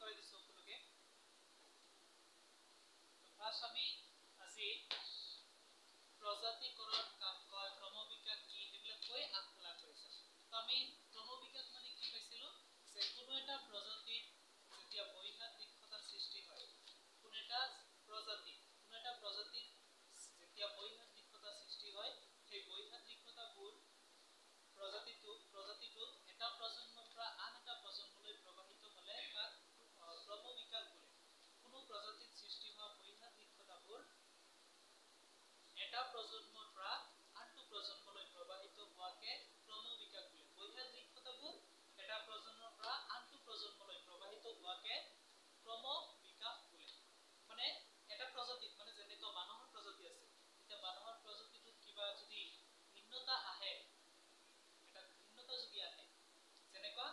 কৰি দিছো সকলোকে ফাৰ্স্ট আমি আজি প্ৰজাতিকৰণ কাক কয় ক্ৰমবিকাশ কি এইবিলাক কৈ আগফালা কৰিছে তো আমি ক্ৰমবিকাশ মানে কি পাইছিলো যে কোনো এটা প্ৰজাতিৰ যেতিয়া বৈসাদৃশ্যতাৰ সৃষ্টি হয় কোনো এটা প্ৰজাতিৰ যেতিয়া বৈসাদৃশ্যতাৰ সৃষ্টি হয় সেই বৈসাদৃশ্যতাবোৰ প্ৰজাতিটো এটা প্ৰজন্মৰ পৰা আন এটা প্ৰজন্মলৈ প্ৰবাহিত হলে তাক ক্ৰমবিকাশ বোলে কোনো প্ৰজাতিৰ সৃষ্টি হোৱা বৈসাদৃশ্যতাবোৰ এটা প্ৰজন্মৰ পৰা আনটো প্ৰজন্মলৈ প্ৰবাহিত হোৱাকে ক্ৰমবিকাশ বোলে বৈসাদৃশ্যতাবোৰ এটা প্ৰজন্মৰ পৰা আনটো প্ৰজন্মলৈ প্ৰবাহিত হোৱাকে ক্ৰমবিকাশ বোলে মানে এটা প্ৰজাতিত মানে যেনেকৈ মানুহৰ প্ৰজাতি আছে এতিয়া মানুহৰ প্ৰজাতিটোত কিবা যদি ভিন্নতা আহে এটা ভিন্নতা যদি আহে যেনেকৈ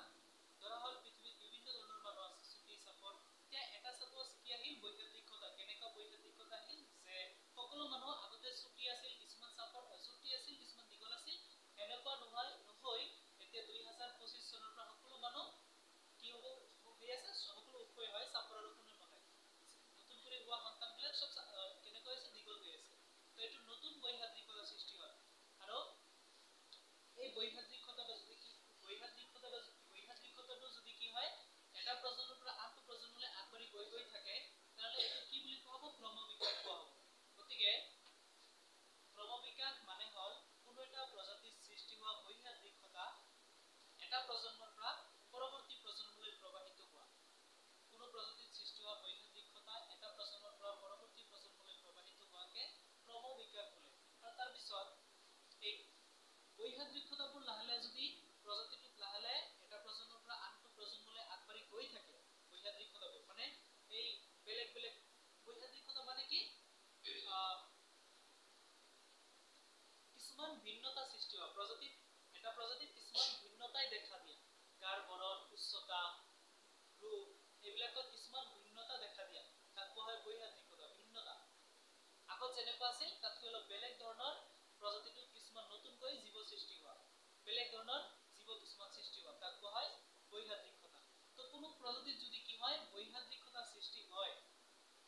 ধৰা হল পৃথিৱীত বিভিন্ন ধৰণৰ মানুহ আছে চুটি চাপৰ এতিয়া এটা চাপৰ কি আহিল বৈসাদৃশ্যতা কেনেকৈ বৈসাদৃশ্যতা আহিল যে সকলো মানুহ আগতে চুটি আছিল কিছুমান চাপৰ চুটি আছিল কিছুমান দীঘল আছিল এনেকুৱা নহয় এতিয়া 2025 চনৰ পৰা সকলো মানুহ কি হ'ব হৈ আছে সকলো উৎপয় হয় চাপৰ আৰু কোনো নহয় নতুন কৰি হোৱা সন্তানবিলাক সব কেনেকৈ আছে দীঘল হৈ আছে তো এইটো নতুন বৈসাদৃশ্যতাৰ সৃষ্টি হয় আৰু এই বৈসাদৃশ্যতাটো যদি কি বৈসাদৃশ্যতাটো যদি কি হয় এটা প্ৰজন্মৰ পৰা আনটো প্ৰজন্মলৈ আগবাঢ়ি গৈ থাকে তাহলে এইটো কি বুলি কোৱা হ'ব ক্ৰমবিকাশ কোৱা হ'ব গতিকে ক্ৰমবিকাশ মানে হল কোনো এটা প্ৰজাতিৰ সৃষ্টি হোৱা বৈসাদৃশ্যতা এটা প্ৰজন্মৰ পৰা পৰৱৰ্তী প্ৰজন্মলৈ প্ৰবাহিত হোৱা কোনো প্ৰজাতিৰ সৃষ্টি হোৱা বৈসাদৃশ্যতা এটা প্ৰজন্মৰ পৰা পৰৱৰ্তী প্ৰজন্মলৈ প্ৰবাহিত হোৱাকে ক্ৰমবিকাশ বোলে আৰু তাৰ পিছত এই বৈসাদৃশ্যতাবোৰ লাহে যদি প্ৰজাতিটোত লাহে এটা প্ৰজন্মৰ পৰা আনটো প্ৰজন্মলৈ আগবাঢ়ি গৈ থাকে বৈসাদৃশ্যতাবোৰ মানে এই বেলেগ বেলেগ বৈসাদৃশ্যতা মানে কি কিছুমান ভিন্নতা সৃষ্টি হোৱা প্ৰজাতিত এটা প্ৰজাতিত কিছুমান ভিন্নতাই দেখা দিয়ে গাৰ বৰণ উচ্চতা ৰূপ এইবিলাকত কিছুমান ভিন্নতা দেখা দিয়া তাক কোৱা হয় বৈসাদৃশ্যতা ভিন্নতা আগত যেনেকুৱা আছিল তাতকৈ অলপ বেলেগ ধৰণৰ প্ৰজাতিটোত কিছুমান নতুনকৈ জীৱ সৃষ্টি হোৱা বেলেগ ধৰণৰ জীৱ কিছুমান সৃষ্টি হোৱা তাক কোৱা হয় বৈসাদৃশ্যতা তো কোনো প্ৰজাতিত যদি কি হয় বৈসাদৃশ্যতা সৃষ্টি হয়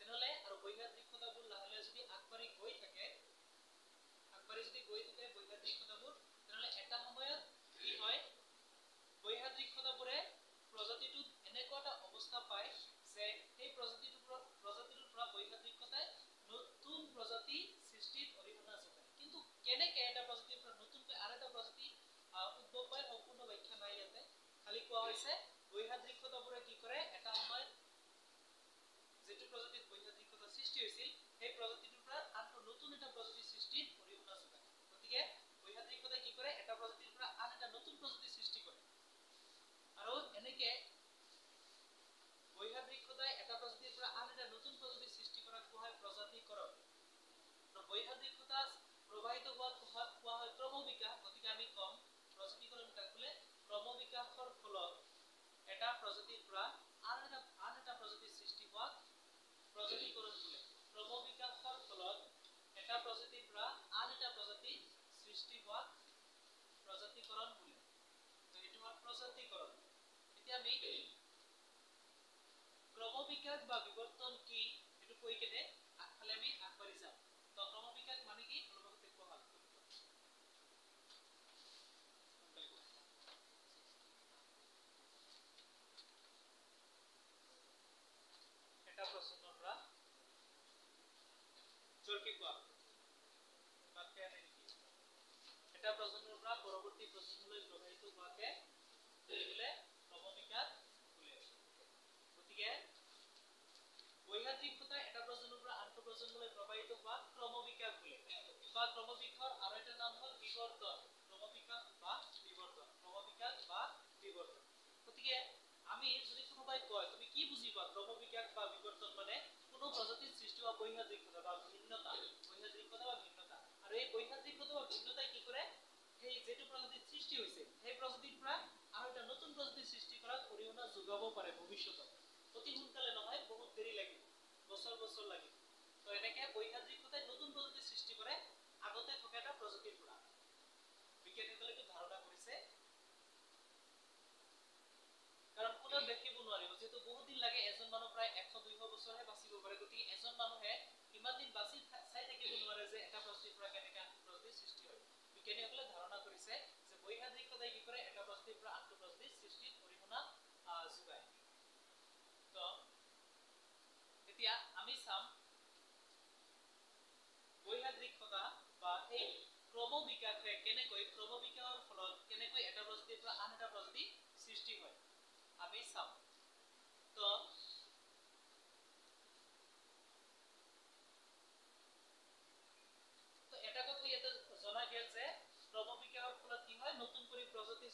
তেনেহলে আৰু বৈসাদৃশ্যতাবোৰ লাহে যদি আগবাঢ়ি গৈ থাকে বৈসাদৃশ্যতাবোৰ তেনেহলে এটা সময়ত কি হয় বৈসাদৃশ্যতাবোৰে প্ৰজাতিটোত এনেকুৱা এটা অৱস্থা পায় যে সেই প্ৰজাতিটোৰ পৰা বৈসাদৃশ্যতাই নতুন প্ৰজাতি সৃষ্টিত অৰিহণা যোগায় কিন্তু কেনেকৈ এটা প্ৰজাতিৰ পৰা নতুনকৈ আৰু এটা প্ৰজাতি উদ্ভৱ পায় সম্পূৰ্ণ ব্যাখ্যা নাই ইয়াতে খালি কোৱা হৈছে বৈসাদৃশ্যতাবোৰে কি কৰে এটা সময়ত যেটো প্ৰজাতিত বৈসাদৃশ্যতা সৃষ্টি হৈছিল সেই প্ৰজাতিটোৰ পৰা আনটো নতুন এটা প্ৰজাতি সৃষ্টিত অৰিহণা যোগায় গতিকে বৈসাদৃশ্যতাই কি কৰে এটা প্ৰজাতিৰ পৰা আন এটা নতুন প্ৰজাতি সৃষ্টি কৰে আৰু এনেকে বৈসাদৃশ্যতাই এটা প্ৰজাতিৰ পৰা আন এটা নতুন প্ৰজাতি সৃষ্টি কৰাক কোৱা হয় প্ৰজাতিকৰণ আৰু বৈসাদৃশ্যতা প্ৰবাহিত হোৱাক কোৱা হয় ক্ৰমবিকাশ গতিকে আমি কম প্ৰজাতিকৰণ কাক বোলে ক্ৰমবিকাশৰ ফলত এটা প্ৰজাতিৰ পৰা আন এটা প্ৰজাতিৰ সৃষ্টি হোৱাক প্ৰজাতিকৰণ বোলে ক্ৰমবিকাশৰ ফলত এটা প্ৰজাতিৰ পৰা আন এটা প্ৰজাতিৰ সৃষ্টি হোৱাক প্ৰজাতিকৰণ বোলে তো এইটো হ'ল প্ৰজাতিকৰণ এতিয়া আমি ক্ৰমবিকাশ বা বিবৰ্তন কি এটো কৈ কেনে আগফালে আমি আগবাঢ়ি যাম তো ক্ৰমবিকাশ মানে কি অনুভৱতে কোৱা হ'ল এটা প্ৰজন্মৰ পৰা জলকি কোৱা বাক্য আনে নেকি এটা প্ৰজন্মৰ পৰা পৰৱৰ্তী প্ৰজন্মলৈ প্ৰবাহিত হোৱাকে বোলে ক্ৰমবিকাশ বোলে গতিকে বৈসাদৃশ্যতা এটা প্ৰজন্মৰ পৰা আনটো প্ৰজন্মলৈ প্ৰবাহিত হোৱা ক্ৰমবিকাশ বোলে বা ক্ৰমবিকাশৰ আৰু এটা নাম হ'ল বিবৰ্তন ক্ৰমবিকাশ বা বিবৰ্তন গতিকে আমি যদি কোনোবাই কয় তুমি কি বুজিবা ক্ৰমবিকাশ বা বিবৰ্তন মানে কোনো প্ৰজাতিৰ সৃষ্টি হোৱা বৈসাদৃশ্যতা বা ভিন্নতা আৰু এই বৈসাদৃশ্যতা বা ভিন্নতাই কি কৰে সেই যেটো প্ৰজাতিৰ সৃষ্টি হৈছে সেই প্ৰজাতিৰ পৰা আৰু এটা নতুন প্ৰজাতিৰ সৃষ্টি কৰাত অৰিহণা যোগাব পাৰে ভৱিষ্যতত অতি সোনকালে নহয় বহুত দেৰি লাগিব বছৰ লাগিব তো এনেকে বৈসাদৃশ্যতাই নতুন প্ৰজাতিৰ সৃষ্টি কৰে আগতে থকা এটা প্ৰজাতিৰ পৰা বিজ্ঞানীসকলে ধাৰণা কৰিছে কাৰণ কোনো দেখিব নোৱাৰিব যেটো বহুত দিন লাগে এজন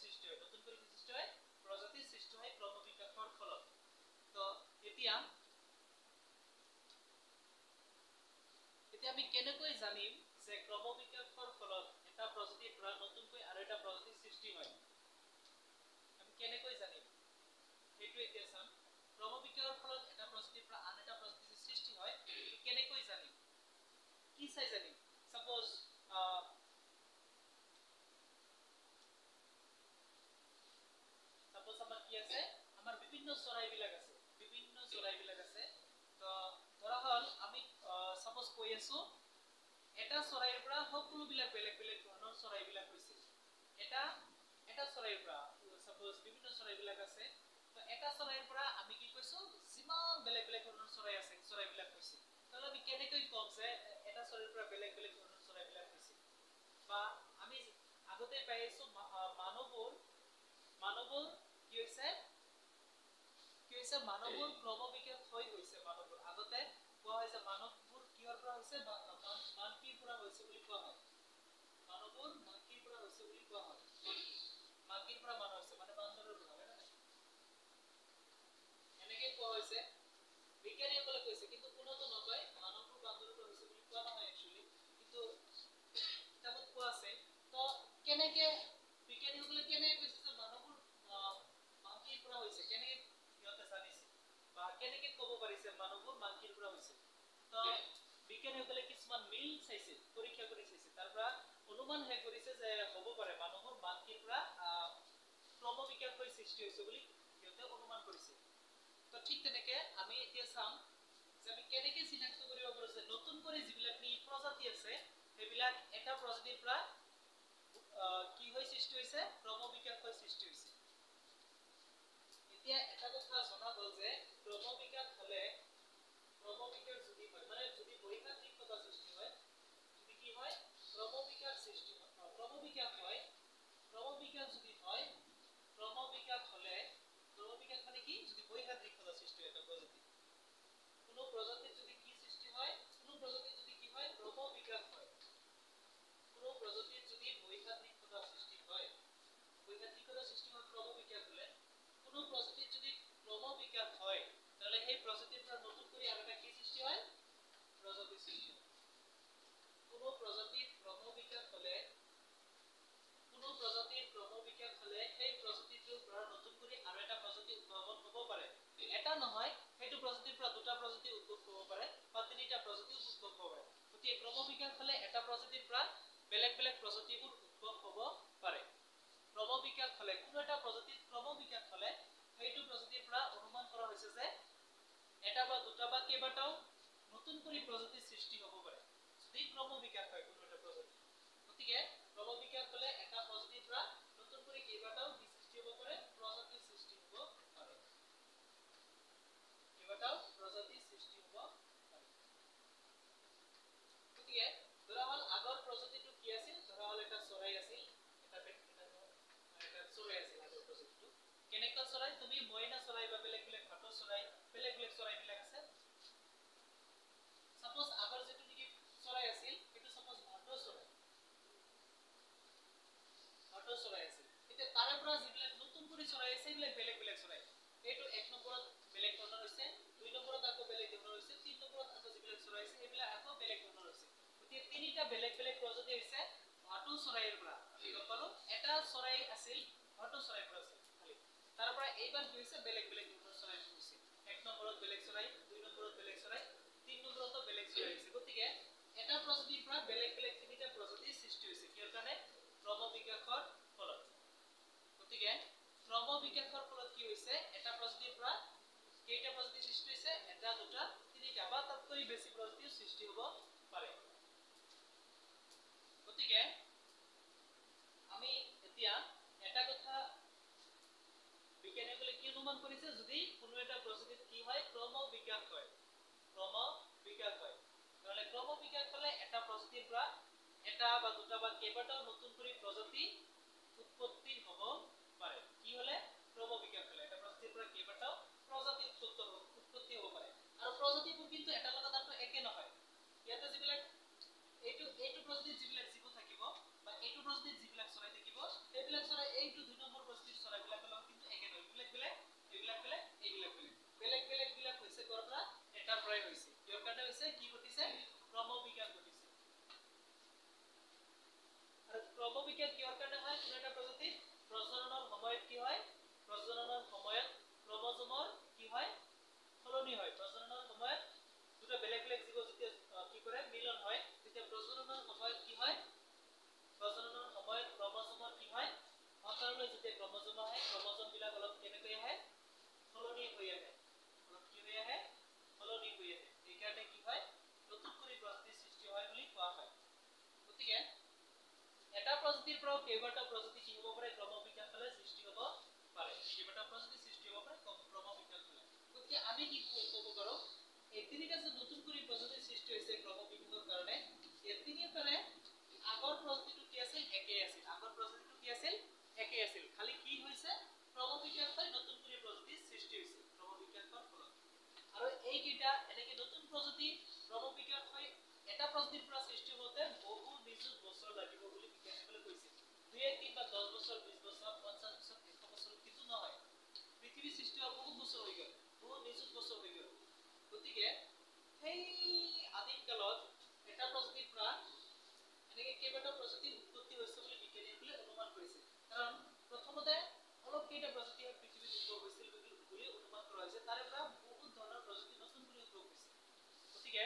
সৃষ্টি হয় নতুন কৰি সৃষ্টি হয় প্ৰজাতিৰ সৃষ্টি হয় ক্ৰমবিকাশৰ ফলত তো এতিয়া আমি কেনেকৈ জানিম যে ক্ৰমবিকাশৰ ফলত এটা প্ৰজাতিৰ পৰা নতুনকৈ আৰু এটা প্ৰজাতিৰ সৃষ্টি হয় আমি কেনেকৈ জানিম সেইটো এতিয়া চাম ক্ৰমবিকাশৰ ফলত এটা প্ৰজাতিৰ পৰা আন এটা প্ৰজাতিৰ সৃষ্টি হয় কেনেকৈ জানিম কি চাই জানিম সাপোজ আমাৰ কি আছে আমাৰ বিভিন্ন চৰাইবিলাক আছে তো ধৰা হল আমি সাপোজ কৈ আছো এটা চৰাইৰ পৰা সকলোবিলাক বেলেগ বেলেগ ধৰণৰ চৰাইবিলাক হৈছে এটা চৰাইৰ পৰা সাপোজ বিভিন্ন চৰাইবিলাক আছে তো এটা চৰাইৰ পৰা আমি কি কৈছো যিমান বেলেগ বেলেগ ধৰণৰ চৰাই আছে চৰাইবিলাক হৈছে তাহলে আমি কেনেকৈ কম যে এটা চৰাইৰ পৰা বেলেগ বেলেগ ধৰণৰ চৰাইবিলাক হৈছে বা আমি আগতে পাইছো মানৱৰ কি হৈছে মানৱৰ ক্ৰমবিকাশ হৈ গৈছে মানৱৰ আগতে কোৱা হয় যে মানৱবোৰ কিহৰ পৰা হৈছে মানকীৰ পৰা হৈছে বুলি কোৱা হয় মানৱৰ মানকীৰ পৰা হৈছে বুলি কোৱা হয় মানকীৰ পৰা মানৱ হৈছে মানে বান্দৰৰ পৰা হয় না এনেকে কোৱা হৈছে বিজ্ঞানীসকলে কৈছে কিন্তু কোনোটো নকয় মানৱবোৰ বান্দৰৰ পৰা হৈছে বুলি কোৱা নহয় একচুয়ালি কিন্তু কিতাপত কোৱা আছে তো কেনেকে বিজ্ঞানীসকলে কেনেকে কৈছে যে মানৱবোৰ মানকীৰ পৰা হৈছে কেনেকে ইহঁতে জানিছে বা কেনেকে ক'ব পাৰিছে মানৱবোৰ মানকীৰ পৰা হৈছে তো বিজ্ঞানীসকলে কিছুমান মিল চাইছে পৰীক্ষা কৰি চাইছে তাৰ পৰা অনুমান হে কৰিছে যে হ'ব পাৰে মানৱৰ মানকীৰ পৰা ক্ৰমবিকাশ হৈ সৃষ্টি হৈছে বুলি ইহঁতে অনুমান কৰিছে তো ঠিক তেনেকে আমি এতিয়া চাম যে আমি কেনেকে চিনাক্ত কৰিব পাৰো যে নতুন কৰি যিবিলাক প্ৰজাতি আছে সেইবিলাক এটা প্ৰজাতিৰ পৰা কি হৈ সৃষ্টি হৈছে ক্ৰমবিকাশ হৈ সৃষ্টি হৈছে এতিয়া এটা কথা জনা গল যে ক্ৰমবিকাশ হলে ক্ৰমবিকাশ যদি হয় মানে যদি বৈঘাতিকতা সৃষ্টি হয় যদি কি হয় ক্ৰমবিকাশ সৃষ্টি হয় ক্ৰমবিকাশ হয় ক্ৰমবিকাশ যদি হয় ক্ৰমবিকাশ হলে ক্ৰমবিকাশ মানে কি যদি বৈঘাতিকতা সৃষ্টি হয় এটা প্ৰজাতি কোনো প্ৰজাতিৰ যদি কি সৃষ্টি হয় কোনো প্ৰজাতিৰ যদি কি হয় ক্ৰমবিকাশ হয় কোনো প্ৰজাতিৰ যদি বৈঘাতিকতা সৃষ্টি হয় ক্ৰমবিকাশ হলে কোনো প্ৰজাতিৰ যদি ক্ৰমবিকাশ হয় তাহলে সেই প্ৰজাতিৰ পৰা নতুন কৰি আৰু এটা কি সৃষ্টি হয় প্ৰজাতি সৃষ্টি হয় কোনো প্ৰজাতিৰ ক্ৰমবিকাশ হলে সেই প্ৰজাতিটোৰ পৰা নতুন কৰি আৰু এটা প্ৰজাতি উদ্ভাৱন হ'ব পাৰে এটা নহয় সেইটো প্ৰজাতিৰ পৰা দুটা প্ৰজাতি উদ্ভৱ হ'ব পাৰে বা তিনিটা প্ৰজাতি উদ্ভৱ হ'ব পাৰে গতিকে ক্ৰমবিকাশ হলে এটা প্ৰজাতিৰ পৰা বেলেগ বেলেগ প্ৰজাতিবোৰ উদ্ভৱ হ'ব পাৰে ক্ৰমবিকাশ হলে কোনো এটা প্ৰজাতিৰ ক্ৰমবিকাশ হলে সেইটো প্ৰজাতিৰ পৰা অনুমান কৰা হৈছে যে এটা বা দুটা বা কেইবাটাও নতুন কৰি প্ৰজাতিৰ সৃষ্টি হ'ব পাৰে যদি ক্ৰমবিকাশ হয় কোনো এটা প্ৰজাতি গতিকে ক্ৰমবিকাশ হলে এটা প্ৰজাতিৰ পৰা নতুন কৰি কেইবাটাও কি সৃষ্টি হ'ব পাৰে প্ৰজাতিৰ সৃষ্টি হ'ব পাৰে কেইবাটাও প্ৰজাতিৰ সৃষ্টি হ'ব পাৰে গতিকে ধৰা হল আগৰ প্ৰজাতিটো কি আছিল ধৰা হল এটা চৰাই আছিল এটা চৰাই আছিল আগৰ প্ৰজাতিটো কেনেকা চৰাই তুমি মইনা চৰাই বা বেলেগ বেলেগ ভাটৌ চৰাই বেলেগ বেলেগ চৰাই বিলাক আছে সাপোজ আগৰ যেটো নেকি চৰাই আছিল এটো সাপোজ ভাটৌ চৰাই আছিল এতিয়া তাৰে পৰা যিবিলাক নতুন কৰি চৰাই আছে এইবিলাক বেলেগ বেলেগ চৰাই এইটো এক নম্বৰত বেলেগ ধৰণৰ হৈছে দুই নম্বৰত আকৌ বেলেগ ধৰণৰ হৈছে তিন নম্বৰত আকৌ যিবিলাক চৰাই আছে এইবিলাক আকৌ বেলেগ ধৰণৰ হৈছে গতিকে তিনিটা বেলেগ বেলেগ প্ৰজাতি হৈছে ভাটৌ চৰাইৰ পৰা গম পালো এটা চৰাই আছিল ভাটৌ চৰাইৰ পৰা আছিল খালি তাৰ পৰা এইবাৰ কি হৈছে বেলেগ বেলেগ ধৰণৰ চৰাই হৈছে এক নম্বৰত বেলেগ চৰাই দুই নম্বৰত বেলেগ চৰাই তিন নম্বৰতো বেলেগ চৰাই হৈছে গতিকে এটা প্ৰজাতিৰ পৰা বেলেগ বেলেগ তিনিটা প্ৰজাতিৰ সৃষ্টি হৈছে কিহৰ কাৰণে ক্ৰমবিকাশৰ ফলত গতিকে ক্ৰমবিকাশৰ ফলত কি হৈছে এটা প্ৰজাতিৰ পৰা কেইটা প্ৰজাতিৰ সৃষ্টি হৈছে এটা দুটা তিনিটা বা তাতকৈ বেছি প্ৰজাতিৰ সৃষ্টি হ'ব পাৰে গতিকে আমি এতিয়া এটা কথা বিজ্ঞানীসকলে কি অনুমান কৰিছে যদি কোনো এটা প্ৰজাতিত কি হয় ক্ৰমবিকাশ হয় তাহলে ক্ৰমবিকাশ হলে এটা প্ৰজাতিৰ পৰা এটা বা দুটা বা কেইবাটাও নতুন কৰি প্ৰজাতি উৎপত্তি হ'ব পাৰে কি হলে ক্ৰমবিকাশ হলে এটা প্ৰজাতিৰ পৰা কেইবাটাও প্ৰজাতি উৎপত্তি হ'ব পাৰে আৰু প্ৰজাতিবোৰ কিন্তু এটা লগত আনটো একে নহয় ইয়াতে যিবিলাক এইটো প্ৰজাতিৰ যিবিলাক জীৱ থাকিব বা এইটো প্ৰজাতিৰ যিবিলাক চৰাই থাকিব সেইবিলাক চৰাই এইটো দুই নম্বৰ পৰাই হৈছে কিহৰ কাৰণে হৈছে কি ঘটিছে ক্ৰমবিকাশ ঘটিছে আৰু ক্ৰমবিকাশ কিহৰ কাৰণে হয় কোনো এটা প্ৰজাতিৰ প্ৰজননৰ সময়ত কি হয় প্ৰজননৰ সময়ত ক্ৰমজমৰ কি হয় সলনি হয় প্ৰজননৰ সময়ত দুটা বেলেগ বেলেগ জীৱ যেতিয়া কি কৰে মিলন হয় তেতিয়া প্ৰজননৰ সময়ত কি হয় প্ৰজননৰ সময়ত ক্ৰমজমৰ কি হয় অন্তৰলৈ যেতিয়া ক্ৰমজম আহে ক্ৰমজম বিলাক অলপ কেনেকৈ আহে সলনি হৈ আহে অলপ কি হৈ আহে সলনি হৈ আহে এইকাৰণে কি হয় নতুন কৰি প্ৰজাতিৰ সৃষ্টি হয় বুলি কোৱা হয় গতিকে এটা প্ৰজাতিৰ পৰা কেইবাটা প্ৰজাতি কি হ'ব পাৰে ক্ৰমবিকাশ ফলে সৃষ্টি হ'ব পাৰে কেইবাটা প্ৰজাতি সৃষ্টি হ'ব পাৰে ক্ৰমবিকাশ ফলে গতিকে আমি কি ক'ব পাৰো এই তিনিটা যে নতুন কৰি প্ৰজাতিৰ সৃষ্টি হৈছে ক্ৰমবিকাশৰ কাৰণে এই তিনিটাৰে আগৰ প্ৰজাতিটো কি আছিল একেই আছিল আগৰ প্ৰজাতিটো কি আছিল একেই আছিল খালি কি হৈছে ক্ৰমবিকাশ হৈ নতুন কৰি প্ৰজাতিৰ সৃষ্টি হৈছে ক্ৰমবিকাশৰ ফলত আৰু এইকেইটা এনেকে নতুন প্ৰজাতি ক্ৰমবিকাশ হৈ এটা প্ৰজাতিৰ পৰা সৃষ্টি হওঁতে বহু নিযুত বছৰ লাগিব বুলি বিজ্ঞানীসকলে কৈছে 2 3 বা 10 বছৰ 20 বছৰ 50 বছৰ 100 বছৰ কিন্তু নহয় পৃথিৱী সৃষ্টি হোৱা বহু বছৰ হৈ গ'ল বহু নিযুত বছৰ হৈ গ'ল গতিকে সেই আদিম কালত এটা প্ৰজাতিৰ পৰা এনেকে কেইবাটা প্ৰজাতিৰ উৎপত্তি হৈছে বুলি বিজ্ঞানীসকলে অনুমান কৰিছে কাৰণ প্ৰথমতে অলপ কেইটা প্ৰজাতি পৃথিৱীত উদ্ভৱ হৈছিল বুলি অনুমান কৰা হৈছে তাৰে পৰা বহুত ধৰণৰ প্ৰজাতি নতুন কৰি উদ্ভৱ হৈছে গতিকে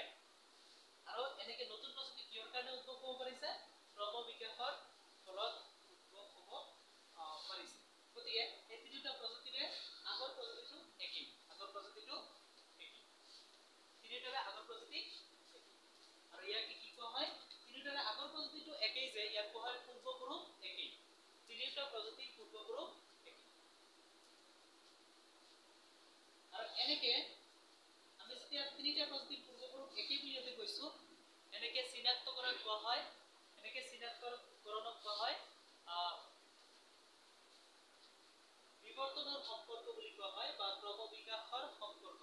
আৰু এনেকে নতুন প্ৰজাতি কিহৰ কাৰণে উদ্ভৱ হ'ব পাৰিছে ক্ৰমবিকাশৰ ফলত উদ্ভৱ হ'ব পাৰিছে গতিকে এই তিনিটা প্ৰজাতিৰে আগৰ প্ৰজাতিটো একেই তিনিটাৰে আগৰ প্ৰজাতি আৰু ইয়াকে কি কোৱা হয় তিনিটাৰে আগৰ প্ৰজাতিটো একেই যে ইয়াক কোৱা হয় পূৰ্বপুৰুষ একেই তিনিটা প্ৰজাতিৰ পূৰ্বপুৰুষ একেই আৰু এনেকে আমি যেতিয়া তিনিটা প্ৰজাতিৰ পূৰ্বপুৰুষ একেই বুলি ইয়াতে কৈছো এনেকে চিনাক্তকৰণ কোৱা হয় এনেকে চিনাক্তকৰণক কোৱা হয় বিৱৰ্তনৰ সম্পৰ্ক বুলি কোৱা হয় বা ক্ৰমবিকাশৰ সম্পৰ্ক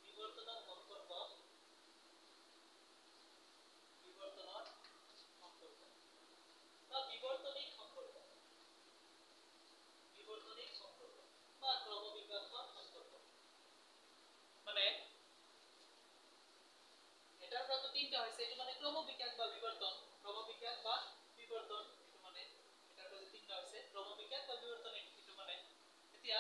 বিৱৰ্তনৰ সম্পৰ্ক বা বিৱৰ্তনিক সম্পৰ্ক বা ক্ৰমবিকাশৰ সম্পৰ্ক মানে এটাৰ পৰা তিনটা হৈছে এইটো মানে ক্ৰমবিকাশ বা বিৱৰ্তন এইটো মানে এটাৰ পৰা তিনটা হৈছে ক্ৰমবিকাশ বা বিৱৰ্তন এইটো মানে এতিয়া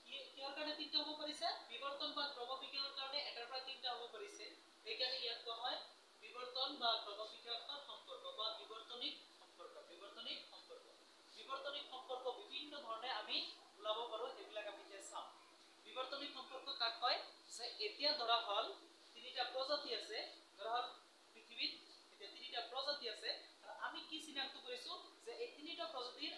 কিহৰ কাৰণে তিনটা হ'ব পাৰিছে বিৱৰ্তন বা ক্ৰমবিকাশৰ কাৰণে এটাৰ পৰা তিনটা হ'ব পাৰিছে এইকাৰণে ইয়াক কোৱা হয় বিৱৰ্তন বা ক্ৰমবিকাশৰ সম্পৰ্ক বা বিৱৰ্তনিক সম্পৰ্ক বিভিন্ন ধৰণে আমি ওলাব পাৰো এইবিলাক আমি এতিয়া চাম বিৱৰ্তনিক সম্পৰ্ক কাক কয় যে এতিয়া ধৰা হল তিনিটা প্ৰজাতি আছে ধৰা হল পৃথিৱীত এতিয়া তিনিটা প্ৰজাতি আছে আৰু আমি কি চিনাক্ত কৰিছো যে এই তিনিটা প্ৰজাতিটো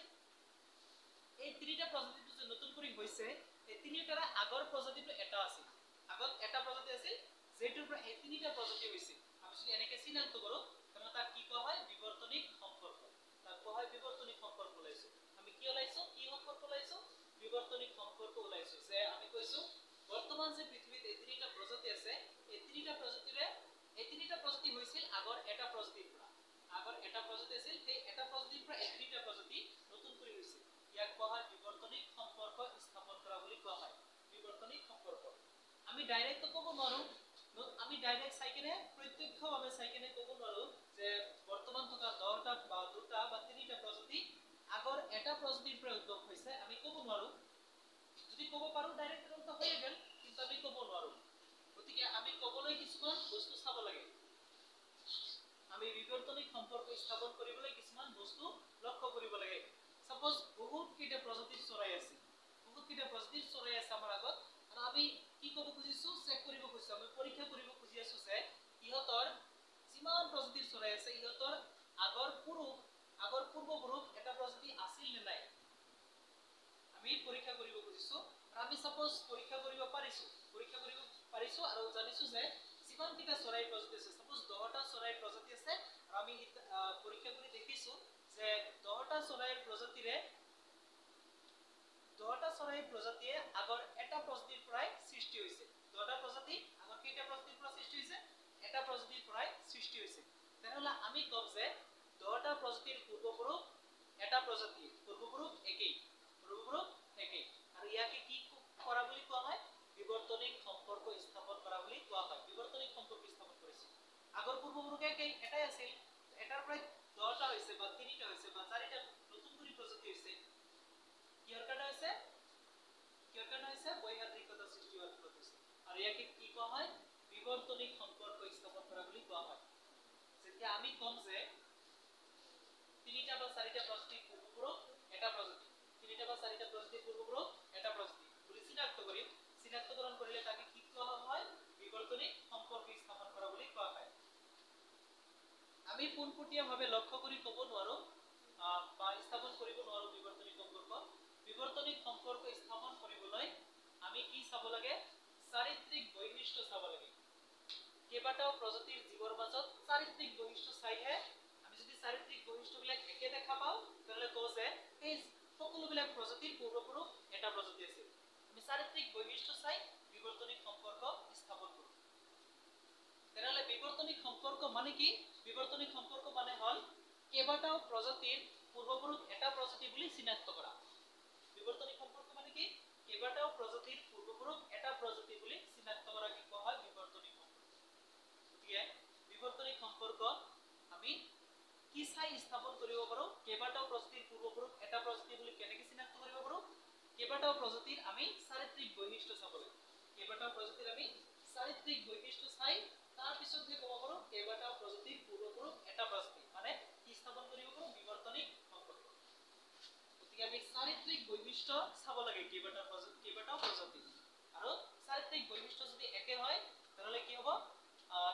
যে নতুন কৰি হৈছে এই তিনিটাৰে আগৰ প্ৰজাতিটো এটা আছিল আগত এটা প্ৰজাতি আছিল যেটোৰ পৰা এই তিনিটা প্ৰজাতি হৈছে আমি যদি এনেকে চিনাক্ত কৰো তেনে তাক কি কোৱা হয় বিৱৰ্তনিক সম্পৰ্ক ওলাইছো আমি কি ওলাইছো কি সম্পৰ্ক ওলাইছো বিৱৰ্তনিক সম্পৰ্ক ওলাইছো যে আমি কৈছো বৰ্তমান যে পৃথিৱীত এই তিনিটা প্ৰজাতি আছে এই তিনিটা প্ৰজাতি হৈছিল আগৰ এটা প্ৰজাতিৰ পৰা আছিল সেই এটা প্ৰজাতিৰ পৰা এই তিনিটা প্ৰজাতি নতুন কৰি হৈছে ইয়াক কোৱা হয় বিৱৰ্তনিক সম্পৰ্ক স্থাপন কৰা বুলি কোৱা হয় বিৱৰ্তনিক সম্পৰ্ক আমি ডাইৰেক্ট ক'ব নোৱাৰো আমি ডাইৰেক্ট চাইকেনে প্ৰত্যক্ষভাৱে চাইকেনে ক'ব নোৱাৰো যে বৰ্তমান থকা 10টা বা 2টা বা 3টা প্ৰজাতি আগৰ এটা প্ৰজাতিৰ পৰা উদ্ভৱ হৈছে আমি ক'ব নোৱাৰো যদি ক'ব পাৰো ডাইৰেক্ট তো হৈ গ'ল কিন্তু আমি ক'ব নোৱাৰো গতিকে আমি ক'বলৈ কিছুমান বস্তু চাব লাগে আমি বিৱৰ্তনিক সম্পৰ্ক স্থাপন কৰিবলৈ কিছুমান বস্তু লক্ষ্য কৰিব লাগে সাপোজ বহুত কেইটা প্ৰজাতিৰ চৰাই আছে আমাৰ আগত আৰু আমি কি ক'ব খুজিছো চেক কৰিব খুজিছো আমি পৰীক্ষা কৰিব খুজি আছো যে ইহতৰ যিমান প্ৰজাতিৰ চৰাই আছে ইহতৰ আগৰ পূৰ্বপুৰুষ এটা প্ৰজাতি আছিল নে নাই আমি পৰীক্ষা কৰিব খুজিছো আৰু আমি সাপোজ পৰীক্ষা কৰিব পাৰিছো আৰু জানিছো যে যিমান কেইটা চৰাই প্ৰজাতি আছে সাপোজ 10টা চৰাই প্ৰজাতি আছে আৰু আমি পৰীক্ষা কৰি দেখিছো যে 10টা চৰাই প্ৰজাতিয়ে আগৰ এটা প্ৰজাতিৰ পৰাই সৃষ্টি হৈছে 10টা প্ৰজাতি আগৰ কেইটা প্ৰজাতিৰ পৰা সৃষ্টি হৈছে এটা প্ৰজাতিৰ পৰাই সৃষ্টি হৈছে তেনেহলে আমি কম যে 10টা প্ৰজাতিৰ পূৰ্বপুৰুষ এটা প্ৰজাতি পূৰ্বপুৰুষ একেই আৰু ইয়াকে কি কৰা বুলি কোৱা হয় বিৱৰ্তনিক সম্পৰ্ক স্থাপন কৰা বুলি কোৱা হয় সংখ্যা এটাই আছিল এটাৰ পৰা 10টা হৈছে বা 3টা হৈছে বা 4টা নতুন কৰি প্ৰজাতি হৈছে কিহৰ কাৰণে হৈছে বৈহাদ্ৰিকতা সৃষ্টি হোৱাৰ ফলত হৈছে আৰু ইয়াকে কি কোৱা হয় বিবৰ্তনিক সম্পৰ্ক স্থাপন কৰা বুলি কোৱা হয় যেতিয়া আমি কম যে 3টা বা 4টা প্ৰজাতিৰ পূৰ্বপুৰুষ এটা প্ৰজাতি 3টা বা 4টা প্ৰজাতিৰ পূৰ্বপুৰুষ এটা প্ৰজাতি বুলি চিনাক্ত কৰিম চিনাক্তকৰণ কৰিলে তাকে কি কোৱা হয় বিবৰ্তনিক সম্পৰ্ক স্থাপন কৰা বুলি কোৱা হয় আমি পোনপটীয়াভাৱে লক্ষ্য কৰি ক'ব নোৱাৰো বা স্থাপন কৰিব নোৱাৰো বিবৰ্তনিক সম্পৰ্ক স্থাপন কৰিবলৈ আমি কি চাব লাগে চাৰিত্ৰিক বৈশিষ্ট্য চাব লাগে কেইবাটাও প্ৰজাতিৰ জীৱৰ মাজত চাৰিত্ৰিক বৈশিষ্ট্য চাইহে আমি যদি চাৰিত্ৰিক বৈশিষ্ট্যবিলাক একে দেখা পাওঁ তেতিয়াহ'লে কওঁ যে এই সকলোবিলাক প্ৰজাতিৰ পূৰ্বপুৰুষ এটা প্ৰজাতি আছিল আমি চাৰিত্ৰিক বৈশিষ্ট্য চাই বিবৰ্তনিক সম্পৰ্ক স্থাপন কৰোঁ তেনেহ'লে বিবৰ্তনিক সম্পৰ্ক মানে কি বিবৰ্তনিক সম্পৰ্ক মানে হ'ল কেইবাটাও প্ৰজাতিৰ পূৰ্বপুৰুষ এটা প্ৰজাতি বুলি চিনাক্ত কৰা বিবৰ্তনিক সম্পৰ্ক মানে কি কেইবাটাও প্ৰজাতিৰ পূৰ্বপুৰুষ এটা প্ৰজাতি বুলি চিনাক্ত কৰা কি কোৱা হয় বিবৰ্তনিক সম্পৰ্ক গতিকে বিবৰ্তনিক সম্পৰ্ক আমি কি চাই স্থাপন কৰিব পাৰো কেইবাটাও প্ৰজাতিৰ পূৰ্বপুৰুষ এটা প্ৰজাতি বুলি কেনেকৈ চিনাক্ত কৰিব পাৰো কেইবাটাও প্ৰজাতিৰ আমি চাৰিত্ৰিক বৈশিষ্ট্য চাব লাগে কেইবাটাও প্ৰজাতিৰ আমি চাৰিত্ৰিক বৈশিষ্ট্য চাই তাৰ পিছতহে ক'ব পাৰো কেইবাটাও প্ৰজাতিৰ পূৰ্বপুৰুষ এটা প্ৰজাতি মানে কি স্থাপন কৰিব পাৰো বিবৰ্তনিক সম্পৰ্ক গতিকে আমি চাৰিত্ৰিক বৈশিষ্ট্য চাব লাগে কেইবাটাও প্ৰজাতি আৰু চাৰিত্ৰিক বৈশিষ্ট্য যদি একে হয় তেতিয়াহ'লে কি হ'ব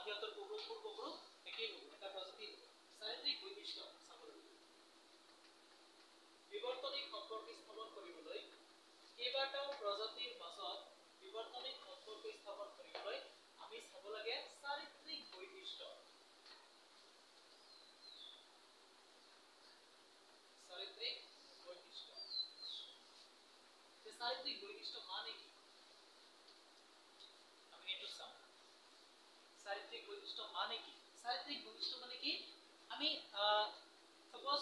সিহঁতৰ পূৰ্বপুৰুষ একেই হ'ব এটা প্ৰজাতি চাৰিত্ৰিক বৈশিষ্ট্য চাব লাগে বিবৰ্তনিক সম্পৰ্ক স্থাপন কৰিবলৈ কেইবাটাও প্ৰজাতিৰ মাজত বিবৰ্তনিক সম্পৰ্ক স্থাপন কৰিবলৈ আমি চাব লাগে চাৰিত্ৰিক বৈশিষ্ট্য মানে কি আমি এইটো চাম চাৰিত্ৰিক বৈশিষ্ট্য মানে কি আমি সাপোজ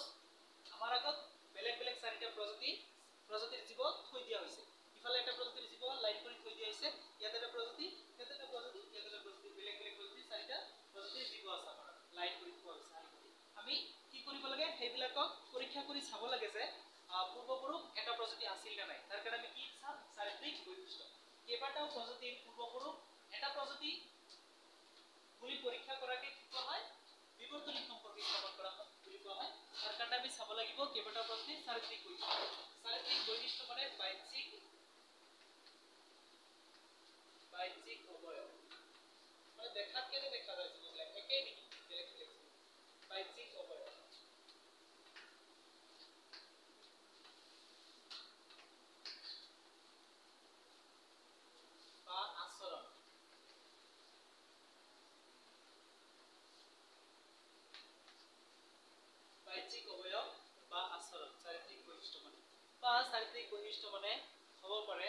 আমাৰ আগত বেলেগ বেলেগ চাৰিটা প্ৰজাতিৰ জীৱ থৈ দিয়া হৈছে ইফালে এটা প্ৰজাতিৰ জীৱ লাইন কৰি থৈ দিয়া হৈছে ইয়াত এটা প্ৰজাতি ইয়াত এটা প্ৰজাতি ইয়াত এটা প্ৰজাতি বেলেগ বেলেগ প্ৰজাতিৰ চাৰিটা প্ৰজাতিৰ জীৱ আছে আমাৰ লাইন কৰি থোৱা হৈছে আমি কি কৰিব লাগে সেইবিলাকক পৰীক্ষা কৰি চাব লাগে যে পূৰ্বপুৰুষ এটা প্ৰজাতি আছিল নে নাই তাৰ কাৰণে আমি কি চাম চাৰিত্ৰিক বৈশিষ্ট্য কেইবাটাও প্ৰজাতিৰ পূৰ্বপুৰুষ এটা প্ৰজাতি বুলি পৰীক্ষা কৰাকে কি কোৱা হয় বিবৰ্তনিক সম্পৰ্ক স্থাপন কৰা বুলি কোৱা হয় তাৰ কাৰণে আমি চাব লাগিব কেইবাটাও প্ৰজাতিৰ চাৰিত্ৰিক বৈশিষ্ট্য মানে বাহ্যিক অৱয়ব মানে দেখাত কেনে দেখা যায় যিবিলাক একেই নেকি বেলেগ বেলেগ বাহ্যিক অৱয়ব বা আচৰণ বাহ্যিক অৱয়ব বা আচৰণ চাৰিত্ৰিক বৈশিষ্ট্য মানে হ'ব পাৰে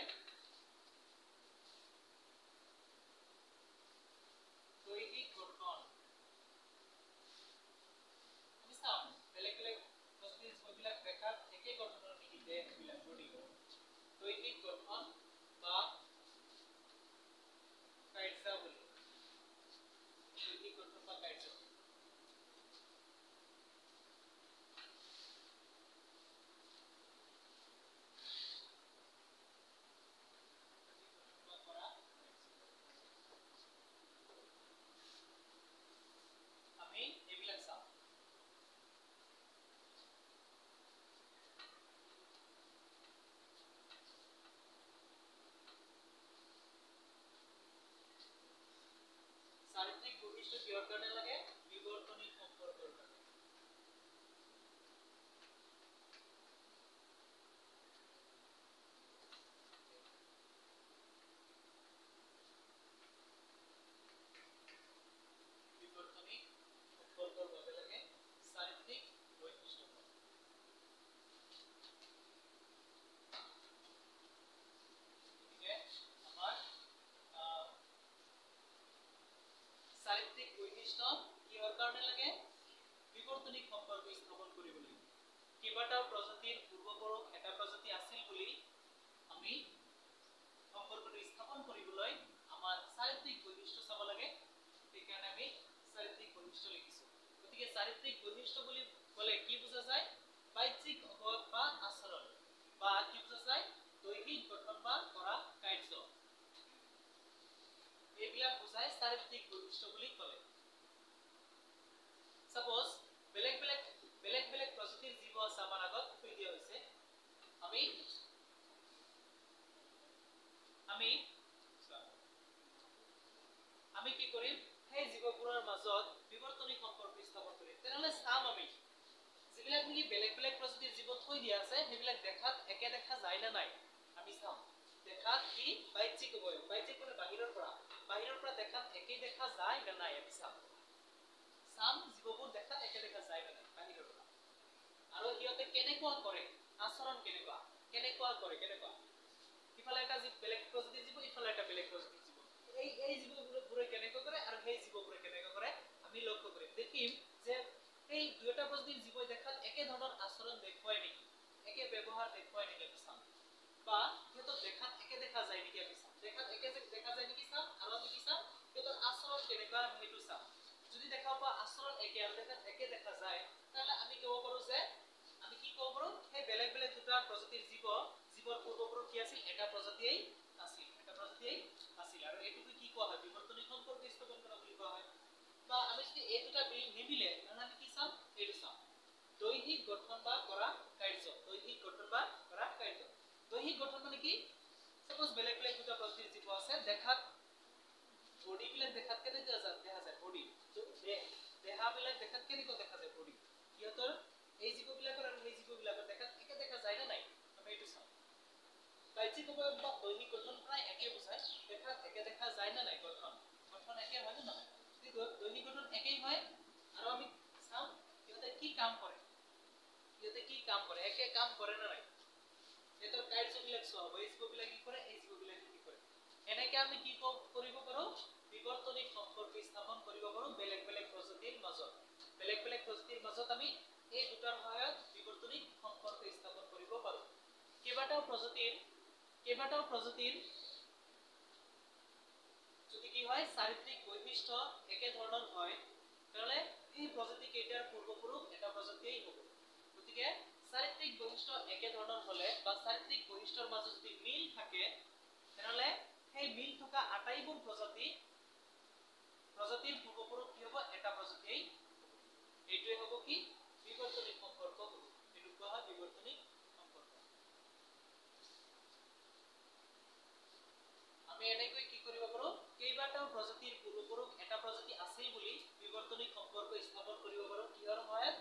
দৈহিক গঠন আমি চাম বেলেগ বেলেগ প্ৰজাতিৰ জীৱবিলাক দেখাত একে গঠনৰ নেকি দেহবিলাক বডি দৈহিক গঠন বা কাৰ্যাৱলী দৈহিক গঠন বা কাৰ্যাৱলী আমি এইবিলাক চাম চাৰিত্ৰিক বৈশিষ্ট্য কিহৰ কাৰণে লাগে বিবৰ্তনিক সম্পৰ্কৰ কাৰণে বিবৰ্তনিক সম্পৰ্কৰ বাবে লাগে চাৰিত্ৰিক বৈশিষ্ট্য গতিকে আমাৰ চাৰিত্ৰিক বৈশিষ্ট্য কিহৰ কাৰণে লাগে বিবৰ্তনিক সম্পৰ্ক স্থাপন কৰিবলৈ কেইবাটাও প্ৰজাতিৰ পূৰ্বপুৰুষ এটা প্ৰজাতি আছিল বুলি আমি সম্পৰ্কটো স্থাপন কৰিবলৈ আমাৰ চাৰিত্ৰিক বৈশিষ্ট্য চাব লাগে সেইকাৰণে আমি চাৰিত্ৰিক বৈশিষ্ট্য লিখিছোঁ চাৰিত্ৰিক বৈশিষ্ট্য বুলি ক'লে। সাপোজ বেলেগ বেলেগ প্ৰজাতিৰ জীৱ আছে আমাৰ আগত থৈ দিয়া হৈছে। আমি কি কৰিম, সেই জীৱবোৰৰ মাজত বিৱৰ্তনিক সম্পৰ্ক স্থাপন কৰিম। তেনেহলে চাম আমি যিবিলাক নেকি বেলেগ প্ৰজাতিৰ জীৱ থৈ দিয়া আছে সেইবিলাক দেখাত একে দেখা যায় না নাই আমি চাম। দেখাত কি বাহ্যিক অবয়ব, বাহ্যিক মানে বাহিৰৰ পৰা দেখাত একে দেখা যায় না নাই আমি চাম। জীৱবোৰ দেখাত একে দেখা যায় না নাই বাহিৰৰ পৰা। আৰু সিহঁতে কেনেকুৱা কৰে, আচৰণ কেনেকুৱা কৰে ইফালে এটা বেলেগ প্ৰজাতিৰ জীৱ, ইফালে এটা বেলেগ প্ৰজাতিৰ জীৱ। এই জীৱবোৰে কেনেকৈ কৰে আৰু সেই জীৱবোৰে কেনেকৈ কৰে আমি লক্ষ্য কৰিম। দেখিম যে এই দুটা প্ৰজাতিৰ জীৱই দেখাত একে ধৰণৰ আচৰণ দেখুৱায় নেকি, একে ব্যৱহাৰ দেখুৱায় নেকি আমি চাম। বা সিহঁতক দেখাত একে দেখা যায় নেকি আমি চাম। দেখাত একে দেখা যায় নেকি চাম, আৰু আমি কি চাম সিহঁতৰ আচৰণ কেনেকুৱা সেইটো চাম। যদি দেখা পাওঁ আচৰণ একে আৰু দেখাত একে দেখা যায়, তাহলে আমি ক'ব পাৰো যে সেই বেলেগ দুটা প্ৰজাতিৰ জীৱৰ পূৰ্বপুৰুষ কি আছিল, এটা প্ৰজাতিয়েই আছিল। আৰু এইটোকে কি কোৱা হয়, বিৱৰ্তনিক সম্পৰ্ক স্থাপন কৰা বুলি কোৱা হয়। বা আমি যদি এই দুটা নিমিলে তাহলে আমি কি চাম, এইটো চাম দৈহিক গঠন বা কৰা কাৰ্য। দৈহিক গঠন মানে কি, সাপোজ বেলেগ দুটা প্ৰজাতিৰ জীৱ আছে, দেখাত বডি বিলাক দেখাত কেনেকুৱা দেখা যায়, বডি দেহাবিলাক দেখাত কেনেকুৱা দেখা যায়, বডি সিহঁতৰ এই জীৱবিলাকৰ আৰু সেই জীৱবিলাকৰ দেখাত একে দেখা যায় না নাই আমি এইটো চাম। বাহ্যিক অবয়ব বা দৈহিক গঠন প্ৰায় একে বুজায়, দেখাত একে দেখা যায় না নাই, গঠন একে হয় না নহয়। দৈহিক গঠন একেই হয় আৰু আমি চাম সিহঁতে কি কাম কৰে, একে কাম কৰে না নাই, সিহঁতৰ কাৰ্যবিলাক চোৱা হ'ব। এই জীৱবিলাক কি কৰে, এই জীৱবিলাকে কি কৰে। এনেকে আমি কি কৰিব পাৰো, বিৱৰ্তনিক সম্পৰ্ক স্থাপন কৰিব পাৰো বেলেগ প্ৰজাতিৰ মাজত। আমি এই দুটাৰ সহায়ত বিৱৰ্তনিক সম্পৰ্ক স্থাপন কৰিব পাৰো। কেইবাটাও প্ৰজাতিৰ যদি কি হয় চাৰিত্ৰিক বৈশিষ্ট্য একে ধৰণৰ হয়, তেতিয়াহ'লে এই প্ৰজাতি কেইটাৰ পূৰ্বপুৰুষ এটা প্ৰজাতিয়েই হ'ব। গতিকে চাৰিত্ৰিক বৈশিষ্ট্য একে ধৰণৰ হলে বা চাৰিত্ৰিক বৈশিষ্ট্যৰ মাজত যদি মিল থাকে, তেনেহ'লে সেই মিল থকা আটাইবোৰ প্ৰজাতিৰ পূৰ্বপুৰুষ কি হ'ব, এটা প্ৰজাতিয়েই হ'ব। এইটোৱে হ'ব কি বিৱৰ্তনিক সম্পৰ্ক হ'ব। এইটো কোৱা হয় বিৱৰ্তনিক সম্পৰ্ক। আমি এনেকৈ কি কৰিব পাৰো, কেইবাটাও প্ৰজাতিৰ পূৰ্বপুৰুষ এটা প্ৰজাতি আছিল বুলি বিৱৰ্তনিক সম্পৰ্ক স্থাপন কৰিব পাৰো। কিহৰ সহায়ত,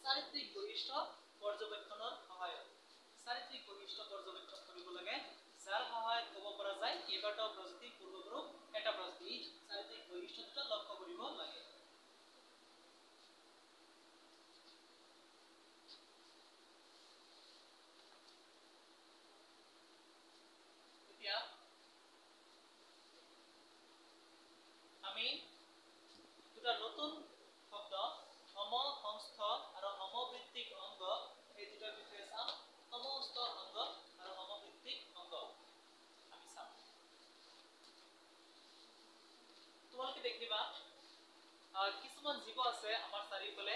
চাৰিত্ৰিক বৈশিষ্ট্য পৰ্যবেক্ষণৰ সহায়ত। চাৰিত্ৰিক বৈশিষ্ট্য পৰ্যবেক্ষণ কৰিব লাগে, যাৰ সহায়ত ক'ব পৰা যায় কেইবাটাও প্ৰজাতিৰ পূৰ্বপুৰুষ এটা প্ৰজাতি। চাৰিত্ৰিক বৈশিষ্ট্য দুটা লক্ষ্য কৰিব লাগে। এতিয়া আমি দুটা নতুন শব্দ সমহংস্থ আৰু সমবৃত্তিক অংগ, এই দুটাৰ বিষয়ে চাম। সমহংস্থ অংগ আৰু সমবৃত্তিক অংগ আমি চাম। তোমালোকে দেখিবা কিছুমান জীৱ আছে আমাৰ চাৰিওফালে,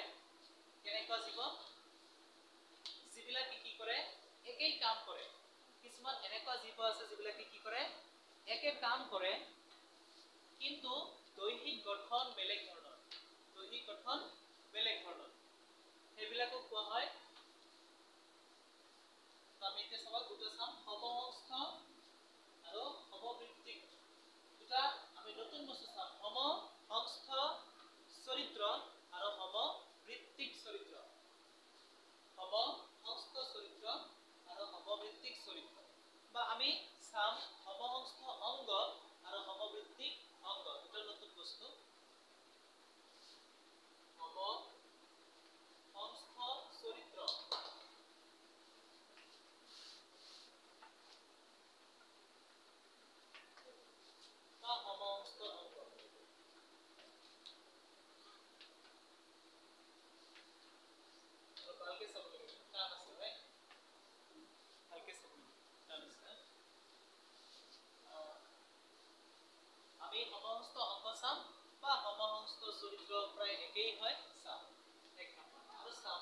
কেনেকুৱা জীৱ, যিবিলাকে কি কৰে, একেই কাম কৰে। কিছুমান এনেকুৱা জীৱ আছে যিবিলাকে কি কৰে, একে কাম কৰে, কিন্তু দৈহিক গঠন বেলেগ ধৰণৰ। সেইবিলাকক কোৱা হয়, আমি এতিয়া চাবা দুটা চাম, সমহংস্থ আৰু সমবৃত্তিক। দুটা আমি নতুন বস্তু চাম, সমহংস্থ চৰিত্ৰ আৰু সমবৃত্তিক চৰিত্ৰ। সমহংস্থ চৰিত্ৰ আৰু সমবৃত্তিক চৰিত্ৰ। বা আমি চাম সমহংস্থ অংগ আৰু সমবৃত্তিক অংগ। দুটা নতুন বস্তু, সমহংস্থ চৰিত্ৰ বা সমহংস্থ অংগ। ভালকে চাব লাগিব, টান আছে ভাই, ভালকে চাব লাগিব, টান আছে। আমি সমহংস্থ অংগ চাম বা সমহংস্থ চৰিত্ৰ প্ৰায় একেই হয় চাম। এক নম্বৰ আৰু চাম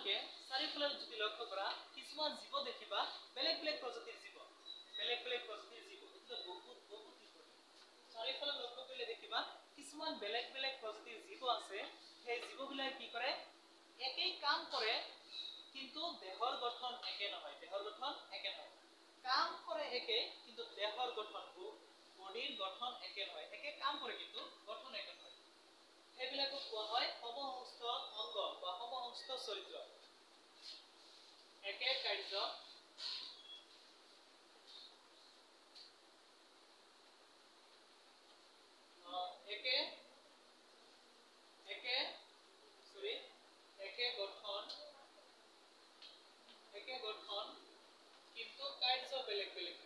তোমালোকে চাৰিওফালে যদি লক্ষ্য কৰা কিছুমান জীৱ দেখিবা বেলেগ বেলেগ প্ৰজাতিৰ জীৱ কিন্তু বহুত বহুত চাৰিওফালে লক্ষ্য কৰিলে দেখিবা কিছুমান বেলেগ বেলেগ প্ৰজাতিৰ জীৱ আছে সেই জীৱবিলাক কি কৰে একেই কাম কৰে কিন্তু দেহৰ গঠন একে নহয় কাম কৰে একে কিন্তু দেহৰ গঠন বডিৰ গঠন একে নহয় একে কাম কৰে কিন্তু গঠন একে নহয় সেইবিলাকক কোৱা হয় সমহস্ত অংগ বা সমহস্ত চৰিত্ৰ একে কাৰ্য একে গঠন কিন্তু কাৰ্য বেলেগ বেলেগ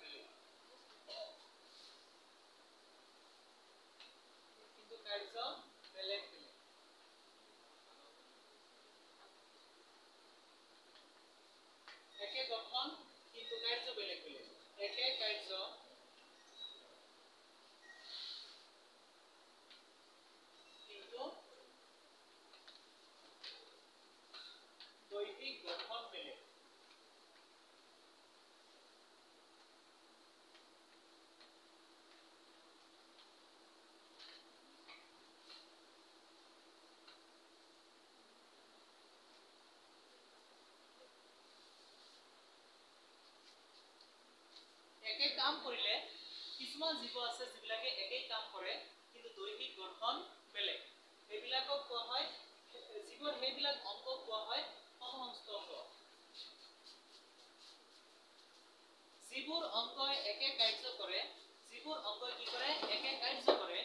একে গঠন কিন্তু কাৰ্য বেলেগ বেলেগ একে কাৰ্য কিন্তু দৈহিক গঠন বেলেগ একে কাম কৰিলে কিছুমান জীৱ আছে যিবিলাকে একেই কাম কৰে কিন্তু দৈহিক গঠন বেলেগ এইবিলাকক কোৱা হয় জীৱৰ সেইবিলাক অংগক কোৱা হয় সমহস্ত অংগ যিবোৰ অংগই একে কাৰ্য কৰে যিবোৰ অংগই কি কৰে একে কাৰ্য কৰে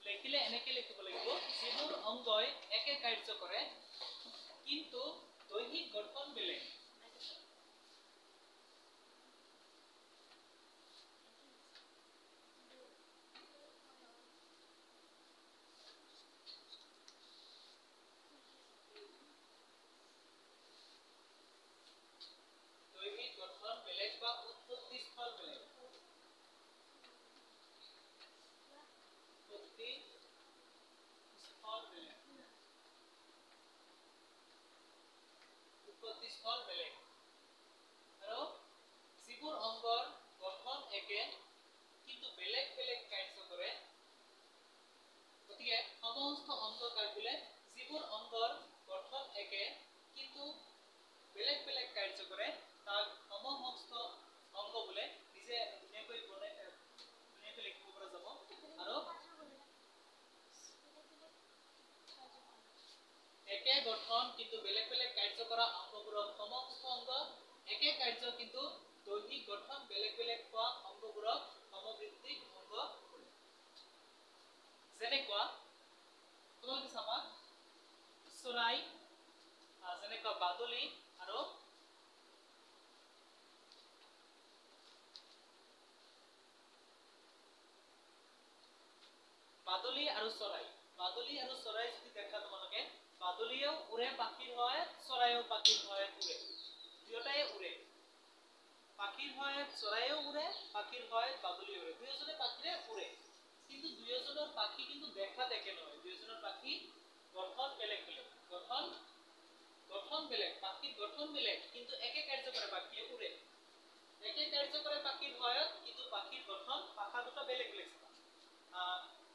লিখিলে এনেকে লিখিব লাগিব যিবোৰ অংগই একে কাৰ্য কৰে কিন্তু দৈহিক গঠন বেলেগ বা উৎপত্তি স্থল বেলেগ উৎপত্তি স্থল বেলেগ আৰু যিবোৰ অংগৰ গঠন একে কিন্তু বেলেগ বেলেগ কাৰ্য কৰে গতিকে সমস্ত অংগ কাক বোলে যিবোৰ অংগৰ গঠন একে কিন্তু বেলেগ বেলেগ কাৰ্য কৰে তাক সমহস্ত অংগ বোলে নিজে ধুনীয়াকৈ লিখিব পৰা যাব আৰু একে গঠন কিন্তু বেলেগ বেলেগ কাৰ্য কৰা অংগবোৰক সমহস্ত অংগ একে কাৰ্য কিন্তু দৈহিক গঠন বেলেগ বেলেগ হোৱা অংগবোৰক সমবৃত্তিক অংগ যেনেকুৱা তোমালোকে চাবা চৰাই যেনেকুৱা বাদুলি আৰু চৰাই যদি দেখা তোমালোকে বাদুলিয়েও উৰে পাখিৰ হয় চৰাইও পাখিৰ হয় উৰে দুয়োটাই উৰে পাখিৰ হয় চৰাইও উৰে পাখিৰ হয় বাদুলিও উৰে দুয়োজনে পাখিৰে উৰে কিন্তু দুয়োজনৰ পাখি কিন্তু দেখাত একে নহয় দুয়োজনৰ পাখি গঠন বেলেগ বেলেগ গঠন বেলেগ পাখিৰ গঠন বেলেগ কিন্তু একে কাৰ্য কৰে পাখিয়ে উৰে একে কাৰ্য কৰে পাখিৰ হয় কিন্তু পাখিৰ গঠন পাখা দুটা বেলেগ বেলেগ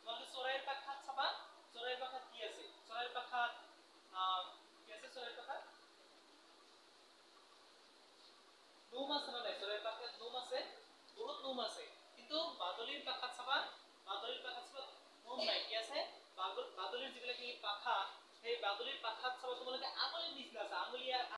তোমালোকে চৰাইৰ পাখাত চাবা চৰাইৰ পাখাত কি আছে চৰাইৰ পাখাত নোম আছে না নাই চৰাইৰ পাখাত নোম আছে বহুত নোম আছে কিন্তু বাদুলিৰ পাখাত চাবা নোম নাই কি আছে বাদুলিৰ যিবিলাক পাখা সেই বাদুলিৰ পাখাত চাবা তোমালোকে আঙুলিৰ নিচিনা আছে আঙুলিয়া